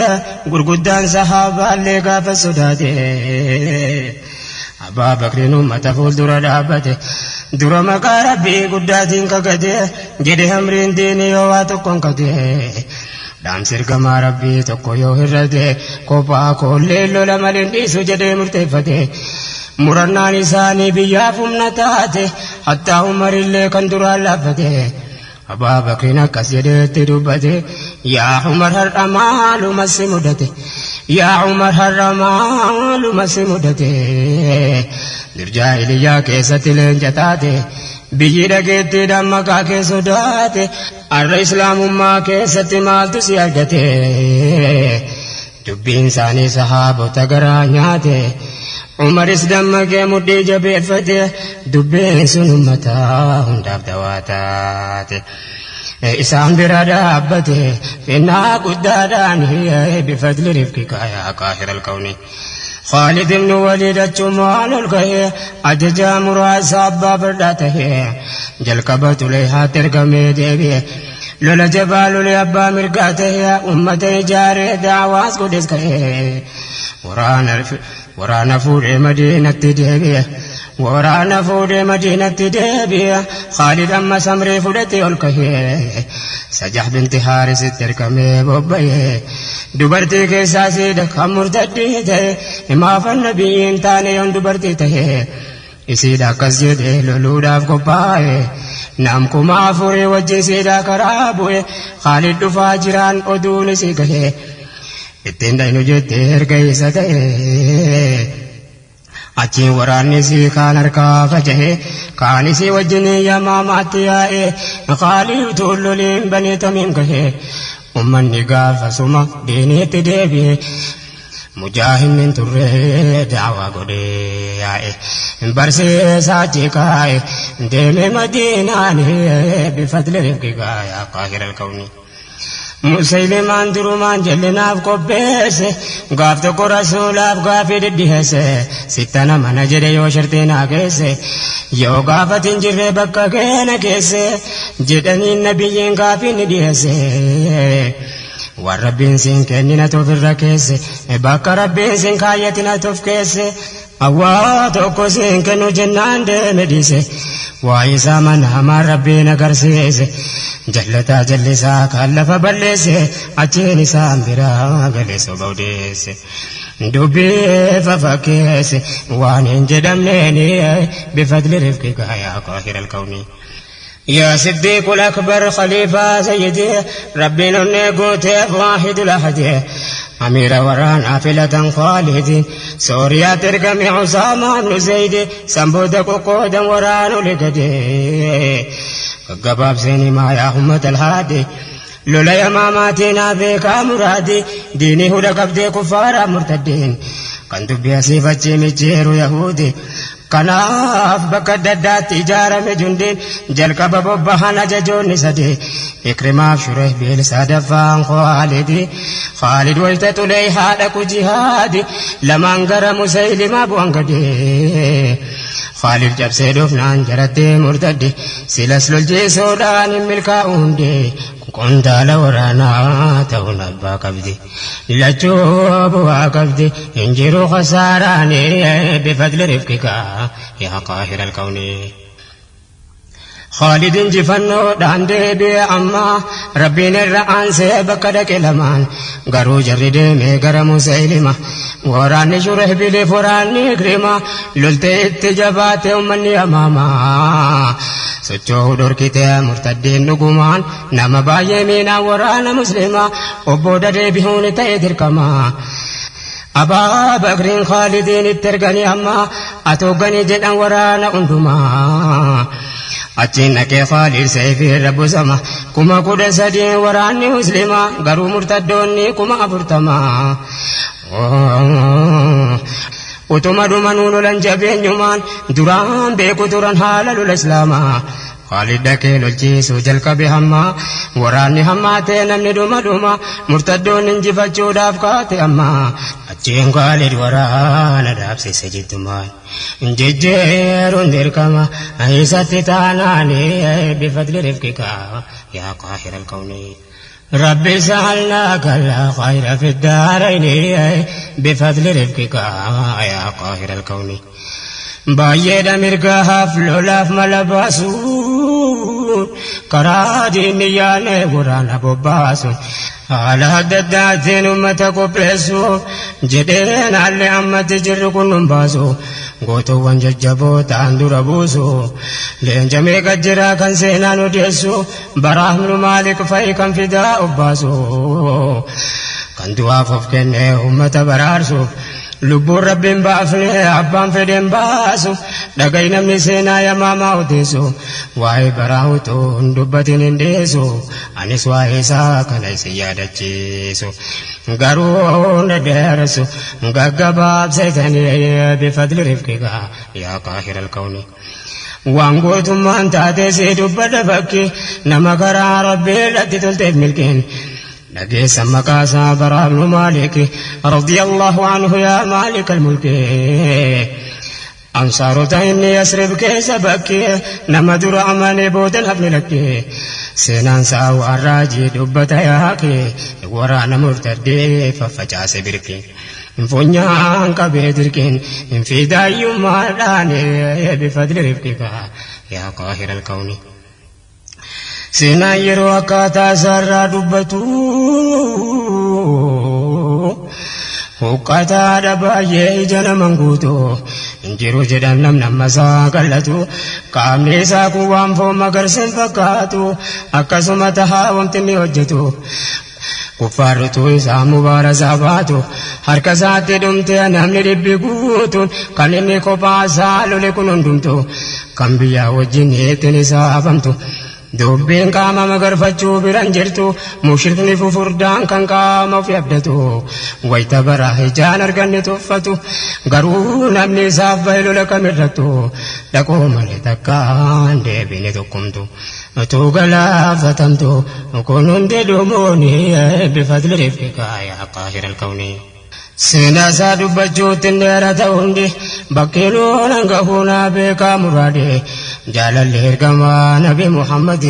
gurguddaan sahaabaallee gaafa sodaate Abaa Bakriin ummata fuuldura dhaabbate dura maqaa rabbii guddaatiin kakate jedhe amriin diinii yoo waa tokkoon kate dhaamsi ergamaa rabbii tokko yoo hirrate kophaa koollee lola malee dhiisu jedhee murteeffate murannaan isaanii biyyaaf humna taate hattaa Umarillee kan duraan laaffate Abaa Bakriin akkas jedheetti dubbate yaa Umar har'a maaluma si mudate yaa Umar har'a maaluma si mudate dirjaahiliyyaa keessatti leenca taate biyyi dhageettiidhaan maqaa kee sodaate har'a islaamummaa keessatti maaltu si argate dubbiin isaanii sahaabota garaa nyaate Umaris dammaqee mudhii jabeeffate dubbiin sun ummataa hundaaf dawaa taate isaan bira dhaabbate finnaa guddaadhaan bifadli rifqika yaa qaahira alqawmi Khaalid ibn Waliid achumaan ol ka'ee ajajaa muraasa abbaa fardaa tahee jalqaba Xulayhaatti ergamee deebi'e lola jabaa lolee abbaa mirgaa tahee ummata ijaaree daawaas godhes ka'ee waraana fuudhee Madiinatti deebi'e waraana fuudhee Madiinatti deebi'e Khaalid amma samree fudhatee ol ka'ee Sajah binti Haarisitti ergamee bobba'ee dubartii keessaa siidha kan murtaddii ta'e himaafan nabiyyiin taane yoon dubartii ta'e isiidha akkas jedhee loluudhaaf qophaa'e nam kuma afurii wajjin siidha karaa bu'e Khaalid dhufaa jiraan oduun isii gahe ittiin dhaynu jettee erga isa ta'e achiin waraanni isii kaan harkaa facahe kaan isii wajjin yamaamaatti yaa'e Khaalid tulloliin banii Tamiim gahe ummanni gaafasuma diiniitti deebi'e mujaahinnin turree daawaa godhee yaa'e barsiisaa achi kaa'e deeme Madiinaan bifadli rifqika yaa qaahira alqawmi Musaylimaan durumaan jal'inaaf qopheesse gaaf tokko rasuulaaf gaafii dhidhiheesse sittana mana jedhe yoo shartiin hageesse yoo gaafatiin jirre bakka keena keesse jedhaniin nabiyyiin gaafii ni dhiheesse waan rabbiin siin kennina toof irra keesse bakka rabbiin siin kaayyatina toof keesse awwaa tokko siin kennu jennaan deeme dhiise waa isaa mana hamaan rabbiin agarsiise jallataa jallisaa kan lafa balleesse achiin isaan biraa galee soba odeesse dubbii fafakkeesse waan hin jedhamneen bifadli rifqika yaa qaahira alqawmi يا صديق الأكبر خليفة سيدي ربي نقوتي واحد الأحد أمير وران عافلة خالد سوريا ترقم عصام بن زيد سنبودك قودا وران لقدي قباب سيني ما يا أمة الهادي لولا يا ماماتنا بك مرادي ديني هدى قبدي كفار مرتدين كنت بيسيفة مجير يهودي kanaaf bakka adda addaatti ijaarame jundiin jalqaba bobbahan ajajoonni sadii Ikrimaaf Shurahbiil sadaffaan Khaalid wayta Xulayhaa dhaqu jihaadi lamaan gara Musaylimaa bu'an gadee Khaalid cabsee dhufnaan jarattee murtadde silas loljeessoodhaan hin milkaa'u hundee kuntaala waraanaa ta'uun abbaa qabdi lachuu bu'aa qabdi hin jiru khasaaraani bifadli rifqika yaa qaahira alkawni خالد جفنو داندي بي أما ربنا الرعان سيبك دك لمان غرو جرد مي غرمو سيلما وراني شره بلي فراني كريما لولتي اتجابات أمني أماما سچو دور كتيا مرتدين نقومان نما بايمينا ورانا مسلما وبودا دي بيهون تيدر كما أبا بكر خالدين الترغني أما أتوغني جدا ورانا أندما أتينا كخالد سيفي رب سما كما قد سدي وراني مسلما غرو مرتدوني كما أفرتما وتما دمانون لنجبين يمان دران بيكو دران حالل الإسلاما خالد دكي للجيسو جلك بهما وراني هماتي نمني دوما دوما مرتدون انجفتشو دافكاتي أما أتين خالد ورانا دابسي سجدتمان انججيرون دركما أيساتي تاناني بفضل رفقك يا قاهر الكون ربي سألناك الخير في الدارين بفضل رفقك يا قاهر الكون بايد مرقها فلولاف ملباسون كرادين يالي ورانا بباسون على الدداتين أمتكو بيسو جدين علي أما تجركو نمباسو قوتو وانججبو تاندو ربوسو لين جميع جرا كان سينانو ديسو براهم مالك فايكا فداء باسو كان دوافف كنه أمت برارسو لبور ربين بافني أبان فدين باسو دقاينا من سينا يا ماما وديسو واي براوتو ندبتين انديسو أنس واي ساكا ليس يادتشيسو غارون ديرسو غاقباب سيتاني بفضل رفقك يا قاهر الكون وانقوتم أنت تسي دبت بكي نما قرى ربي لتي تلتف ملكين لقي سمكا سابر بن مالك رضي الله عنه يا مالك الملك أنصار تهني يسرب كيس بكي نمدر أماني بودن هبن لك سنان ساو الراجي دبتا ياكي ورانا مرتدي ففجاس بركي فنيان كبيدركين في داي مالاني بفضل رفقك يا قاهر الكون سينا يرو أكاتا سرى دبتو وقاتا دبايي جنا منغوتو انجرو جدان نم مسا قلتو قامني ساكو وانفو مغرسن فكاتو أكسمتها وامتني وجتو كفارتو إسا مبارزة باتو هركزات دمتي نمني ربي قوتو كالني كوبا سالو لكنون دمتو كم بيا وجيني تنسا فمتو دوبين كاما مغرفتشو برانجرتو مشركني ففردان كان كاما في أبدتو ويتبرا هجان أرغن توفتو غرو نمني سافيلو لك مرتو لكو ملتكان ديبيني تقمتو تو غلا فتمتو وكونون دي دوموني بفضل رفقك يا قاهر الكون سينا سادو بجوت النيرة توندي بكيلو ننقفونا بكا مرادي جال الهرقما نبي محمد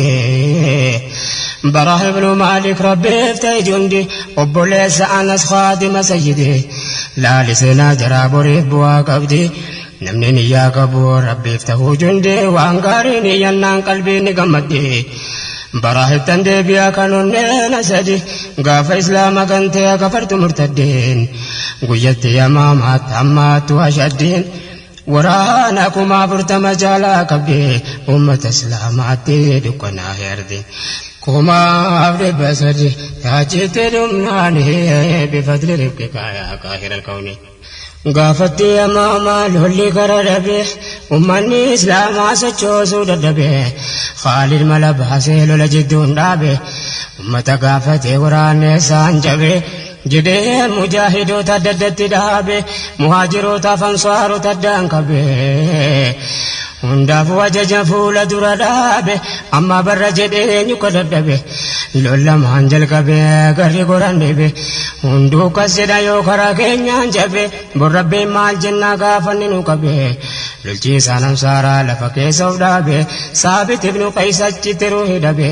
براه بن مالك ربي افتي جندي أبو ليس أنس خادم سيدي لا لسنا جراب ريبوا قبدي نمني يا قبو ربي افتهو جندي وانقاريني ينان قلبي نقمدي براه التندي بيا كانون نسدي غاف إسلام كنتي كفرت مرتدين قيت يا ماما تمات واشدين ورانا كما فرت مجالا كبدي أمة إسلاماتي دكنا هيردين كما أبدي بسدي تاجت دمناني بفضل ربك يا قاهر الكون غافتي يا ماما لولي كردبي أمني إسلام سچوسو ددبي خالد ملباسي لولجدون دابي أمتا غافتي وراني سانجبي جدين مجاهدو تددت دابي مهاجرو تفنصارو تدانكبي hundaaf wajaja fuula dura dhaabe amma barra jedheenyu kadhadhabe lollamaan jalqabee garri goran dhibe hunduu kas jedha yoo karaa keenyaan jabe borrabbeen maal jennaa gaafanni nu qabe lolchiisaan amsaaraa lafa keessa of dhaabe saabit ibnu qays achitti ruuhi dhabe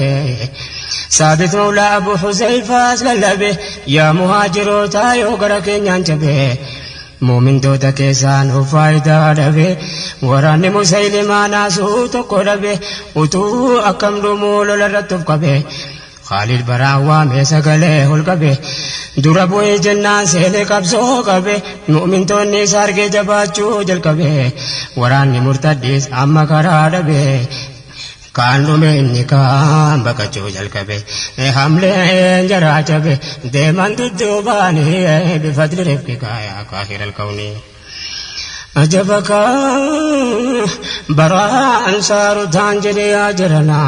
ثابت مولى أبو حذيفة للبه يا مهاجروتا يوغرك نانجبه مؤمن توتا كيسان وفايدا دبه وراني مسيلما ناسو تقربه وتو أكم رمول لرتب قبه خالد براوا مسغله القبه دربو جنان سيل قبسو قبه مؤمن توني سارگه جباچو جل قبه وراني مرتدس اما قرار دبه कानों में निकाम बकचो जल कबे हमले जरा चबे दे मंद जुबानी बिफद्ल रफ़ काया काहिरल कौनी अजब का बरा अंसार धांजले आजरना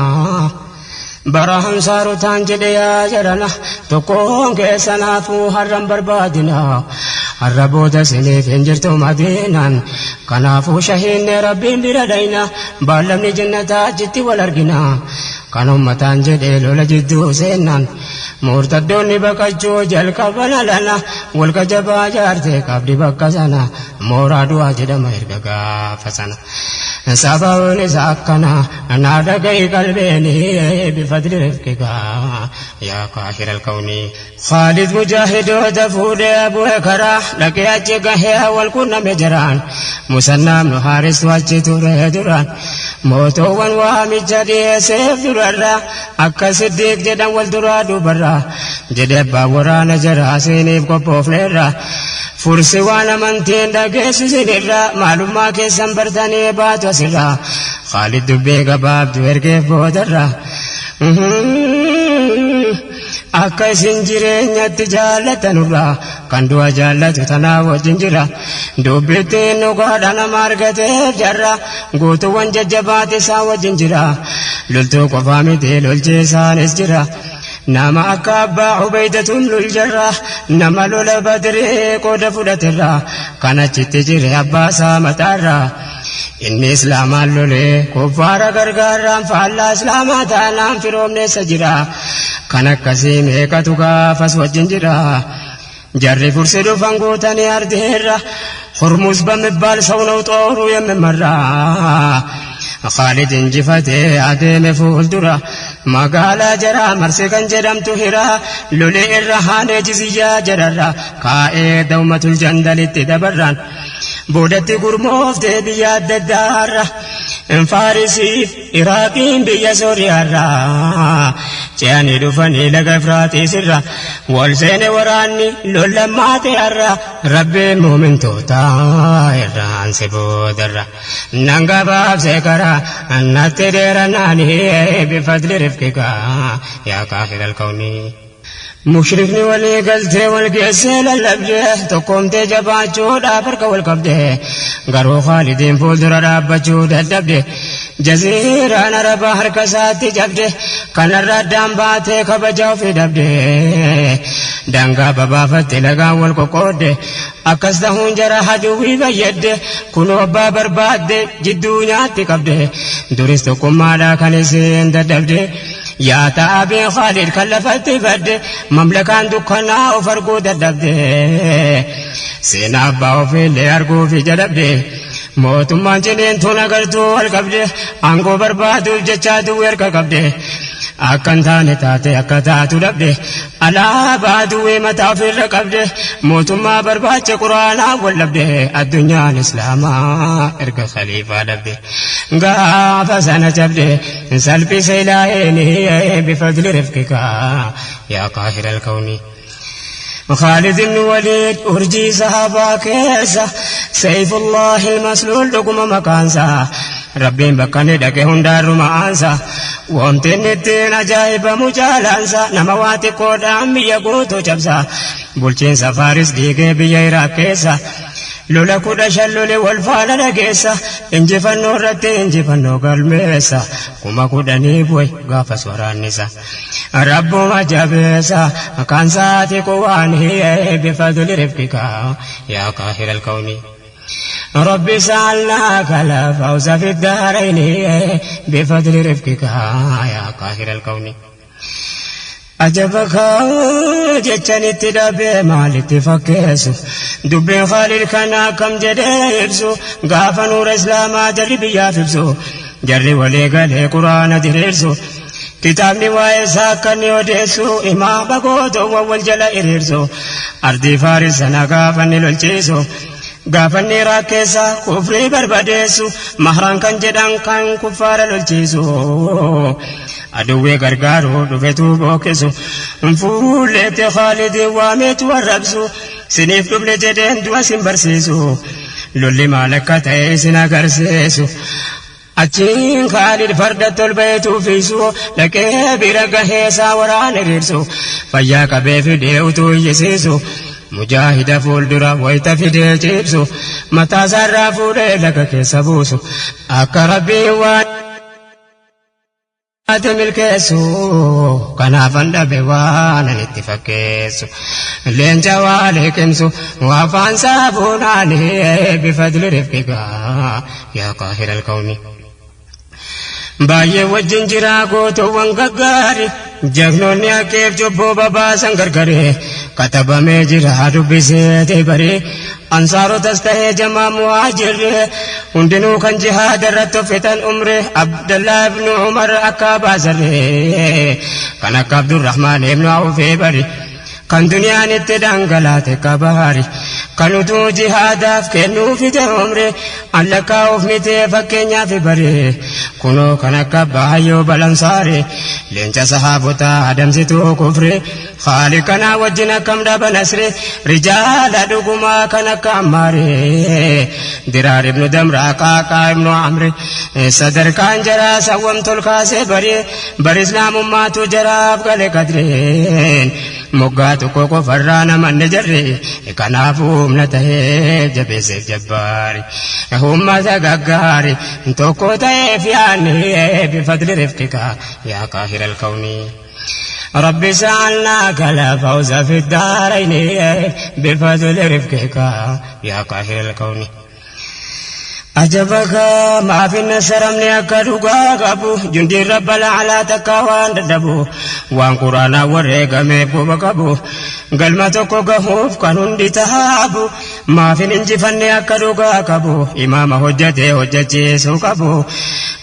बरा अंसार धांजले आजरना तो कोंगे सनाफू हरम बर्बादिना الربوت سني فنجرت مدينان كنافو شهين ربي بردينا بالمني جنة جتي والارجنا كانوا متان جديلو لجدو سنان مرتدوني بكجو جل كبنا لنا والكجبا جارتي كابدي بكسنا مرادو أجد مهرجا فسنا سباوني ساكنا نادقي قلبيني بفضل رفقك يا قاهر الكون خالد مجاهد ودفود أبو هكرا لك أجيك هي والكون مجران مسنى من حارس وجه دران موتوان وامي جدي سيف درارا أكا صديق جدا والدرادو برا جدبا ورانا جرا سينيف قبوف نيرا فرسي وانا من تين دقيس سنيرا معلومة كيسان برتاني باتو سرا خالد دبيق باب دوير كيف بودرا akka isin jireenyatti jaallatanurraa kan du'a jaallatu tanaa wajjin jira dubbittiin dhugaadha nama argateef jarra guutuuwwan jajjabaate isaa wajjin jira loltuu qofaa miti lolchiisaanis jira nama akka abbaa Ubaydatun luljarra nama lola Badree qooda fudhaterra kan achitti jire abbaa isaa mataarra inni islaamaan lolee kuffaara gargaarraan faallaa islaamaa taanaan firoomneessa jira kan akkasii meeqatu gaafas wajjin jira jarri fursi dhufan guutanii ardeerra hormuz bamibaal sawnau xooru yemmemarra خالد انجفته عدم فولدرا مقالا جرا مرسكن جدمت هرا لولي الرهان جزيا جررا كائي دومة الجندل اتدبران بودت قرموف دي بياد الدار فارسي إراقين بيا سوريا جاني دفني لغفراتي سرا والسين وراني لولما تيارا ربي مؤمن توتا إران سبودرا نانغا باب سيكرا نتدير ناني بفضل رفقك يا كافر الكون مشرفني ولي قلتي والقيسل اللبجه تقوم تجباتشو دابرك والقبده قرو خالدين فولدر رابتشو ددبده جزيران ربا حركساتي جبده كان الردام باتي كبجاو في دبده دانغا بابا فتلقا والقوقود أكستهون جرح جوي بيده كنو بابر باد جدو نياتي قبده درستكم مالا كنسين ددبده يا تابي خالد كلفت بد مملكان دكنا وفرقو ددبده سينا باو في اللي أرقو في جدبده موتمان جنين تونا قرتو والقبده أنقو بربادو الججادو ويركا قبده أكن تاني تاتي أكتاتو دبده ألا بادو متافر قبده موتما برباد قرآن واللبده الدنيا الإسلام إرقى خليفة دبده غاف سنة جبده سلبي سيلايني بفضل رفقك يا قاهر الكون خالد بن وليد أرجي صحابا كيسا سيف الله المسلول لكم مكانسا ربين بكني دكي هندار مانسا وامتن الدين أجايب مجالانسا نمواتي قود عمي يقوتو جبسا بلچين سفارس ديگه بييرا كيسا لولا كودا شلولي والفالا نگيسا انجي فنو رتي انجي فنو قلميسا كما كودا نيبوي غافس ورانيسا ربو ما جابيسا كان ساتي قواني بفضل رفقك يا قاهر الكون ربي سألناك الفوز في الدارين بفضل رفقك يا قاهر الكون أجبك جتني تدبي مالي تفكيسو دبي خالد كان كم جديبسو غاف نور إسلام جربي يافبسو جري ولي قال قرآن دريرسو kitaabni waa'ee isaa akka inni odeessu imaama gootoowwan wal jala hiriirsu ardii faarisana gaafa inni lolchiisu gaafa inni raakkeessa kufrii barbadeessu mahraan kan jedhan kan kuffaara lolchiisu aduwwee gargaaru dhufetu bookesu fuulleetti khaalidii waameetu arrabsu siniif dhufne jedheen du'a sin barsiisu lolli maal akka ta'e isin agarsiisu achiin khaalid farda tolbeetu fiisu dhaqee bira gaheesaa waraana hiriirsu fayyaa qabee fidee utuu iyyisiisu mujaahida fuuldura wayita fidee ciibsu mataasaarraa fuudhee laga keessa buusu akka rabbiin waan ati milkeessu kanaafan dhabe waan ani itti fakkeessu leenca waa leeqimsu waafaan saafuunaanii bifadli rifqigaa yaa qaahira alkawni baay'ee wajjin jiraa gootoowwan gaggaari jagnoonni akkeef jobboo babaasan gargaree katabamee jira dubbiseetee baree ansaarotas ta'ee jamaa muhaajirre hundinuu kan jihaada irratti uffitan umre abdallaa ibnu umar akka baasarre kan akka abdurrahmaan ibnu awfee bari kan duniyaan itti dhangalaate kabaari kan utuu jihaadaaf kennuu fite umre allakkaa'uuf mitee fakkeenyaaf bare kunoo kan akka baayyoo balansaare leenca sahaabotaa adamsituu kufre khaalid kanaa wajjin akkam dhaba nasre rijaala dhugumaa kan akka ammaare diraar ibnu damraa qaaqaa ibnu amre sadarkaan jaraa sawwam tolkaasee bare islaamummaatu jaraaf gale qadreen moggaa tokko qofarraa namanne jarre kanaafuu humna ta'ee jabeesseef jabbaari ummata gaggaari tokko ta'eef yaanne bifadli rifqika yaa qaahira alkawni ربي سألناك الفوز في الدارين بفضل رفقك يا قاهر الكون أجبك ما في النصر من أكدوغا قبو جندي رب العلا تكاوان ددبو وان قرانا ورقا ميبو بقبو قلمتك قهوف كانون دي تهابو ما في ننجفن أكدوغا قبو إمام حجتي سوقبو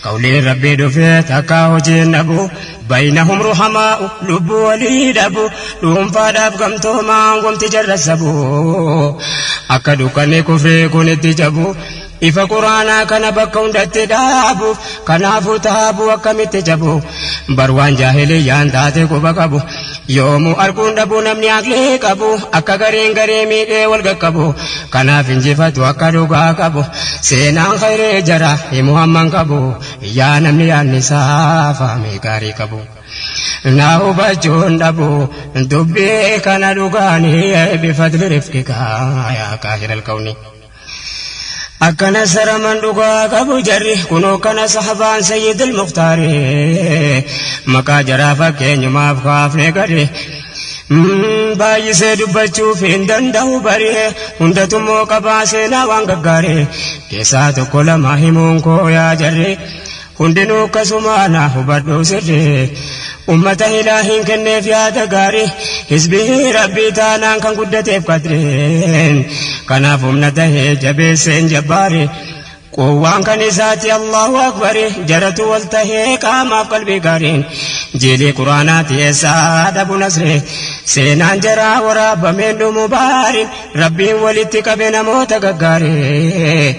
قولي ربي دفيت أكاو جنبو بينهم رحماء لبو وليدبو لهم فاداب قمتو ما قمت جرسبو أكدو كان كفري كنت جبو ifa quraanaa kana bakka hundatti dhaabu kanaafuu taabuu akkamitti jabu barwaan jaahiliyyaan taate quba qabu yoomuu arguun dhabuu namni aqlee qabu akka garee miidhee wal qaqqabu kanaaf injifatu akka dhugaa qabu seenaan khayree jara himuu hamman qabu yaa namni yaadni isaa faamee gaarii qabu naa hubachuun dhabu dubbii kana dhugaanii bifadli rifqika yaa qaahira alkawni akkana saraman dhugaa qabu jarri kunoo kana sahabaan sayyidul mukhtaari maqaa jaraa fakkeenyumaaf kaafne gadi baay'isee dubbachuuf hin danda'u baree hundatummoo qabaa seenaa waan gaggaaree keessaa tokko lama himuun koo yaa jarri hundinuu akkasumaan hubadhuu sirree ummata ilaahiin kenneef yaada gaarii hizbii rabbii taanaan kan guddateef qadreen kanaaf humna tahee jabeesseen jabbaare quwwaan kan isaati allahu akbari jaratu wal tahee qaamaaf qalbii gaariin jiilii quraanaati eessaa dhabu nasre seenaan jaraa waraabameen dhumu baariin rabbiin walitti qabe namoota gaggaaree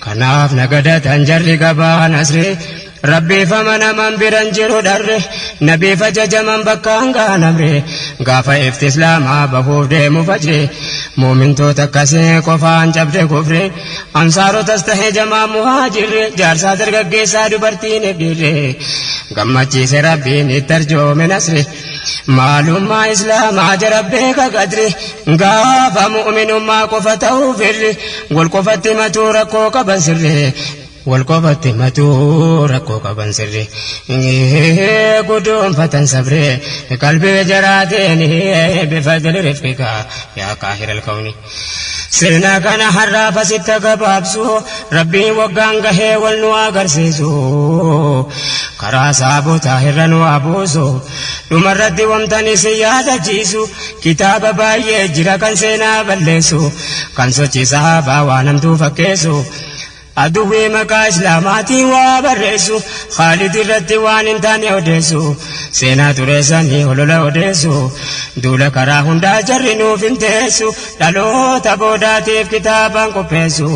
kanaaf nagadatan jarri gabaa nasre rabbii famana man biran jiru dharre nabii fajajaman bakka hangaa namre gaafa ifti islaamaa bahuuf deemu fajre muumintoota akkasii qofaan cabde kufre ansaarotas tahe jamaa muhaajirre jaarsaa dargaggeessaa dubartiin ebdirre gammachiise rabbiin itti arjoome nasre maalummaa islaamaa jarabbee kaqadre gaafa mu'minummaa qofa ta'uu firre wal qofatti matuu rakkoo qaban sirre والقبط متور كوكبا سري قدوم فتن صبري قلبي جراتين بفضل رفقك يا قاهر الكون سرنا كان حرافة ستة قبابسو ربي وقانقه والنوا قرسيسو قراسا أبو طاهر وابوسو نمرد ومتني سيادة جيسو كتاب باي جرا كان سينا بلسو كان سوچي صحابا وانمتو فكيسو aduwwii maqaa islaamaatiin waa barreessu Khaalid irratti waan hin taane odeessu seenaa tureessanii olola odeessu duula karaa hundaa jarri nuuf hin teessu dhaloota boodaatiif kitaabaan qopheessu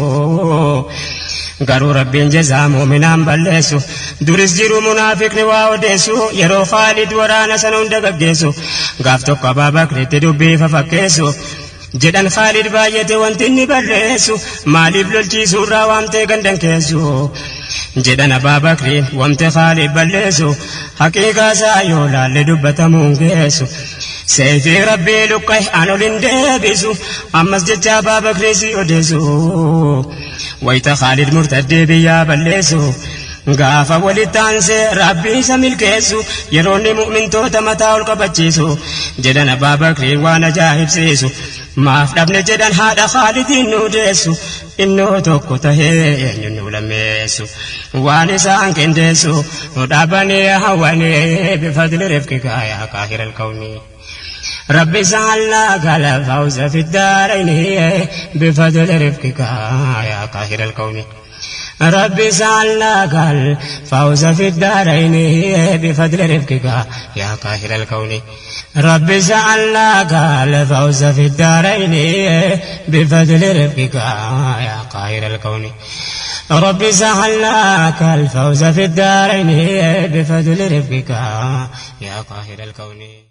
garuu rabbiin jazaa muuminaan balleessu duris jiru munaafiqni waa odeessu yeroo Khaalid waraana sana hunda gaggeessu gaaf tokko Abaabakritti dubbii fafakkeessu jedhan Khaalid baay'ate wanti inni barreessu maaliif lolchiisuurraa waamtee gandan keessu jedhan Abaabakriin wamte Khaalid balleessu haqiiqaa isaa yoo laalle dubbatamuun geessu seefii rabbii luqqa'e an ol hin deebisu ammas jecha Abaabakrii si odeessu wayita Khaalid murtaddee biyyaa balleessu gaafa walitti aansee rabbii isa milkeessu yeroonni mu'mintoota mataa ol qabachiisu jedhan Abaabakriin waan ajaa'ibsiisu maaf dhabne jedhan haadha Khaalidiin nu deessu innoo tokko tahee eenyu nu lammeessu waan isaan qindeessu nu dhaabanii hawwanii bifadli rifqika yaa qaahira alkawni ربي سألناك الفوز في الدارين بفضل رفقك يا قاهر الكون ربي سألناك الفوز في الدارين بفضل رفقك يا قاهر الكون ربي سألناك الفوز في الدارين بفضل رفقك يا قاهر الكون ربي سألناك الفوز في الدارين بفضل رفقك يا قاهر الكون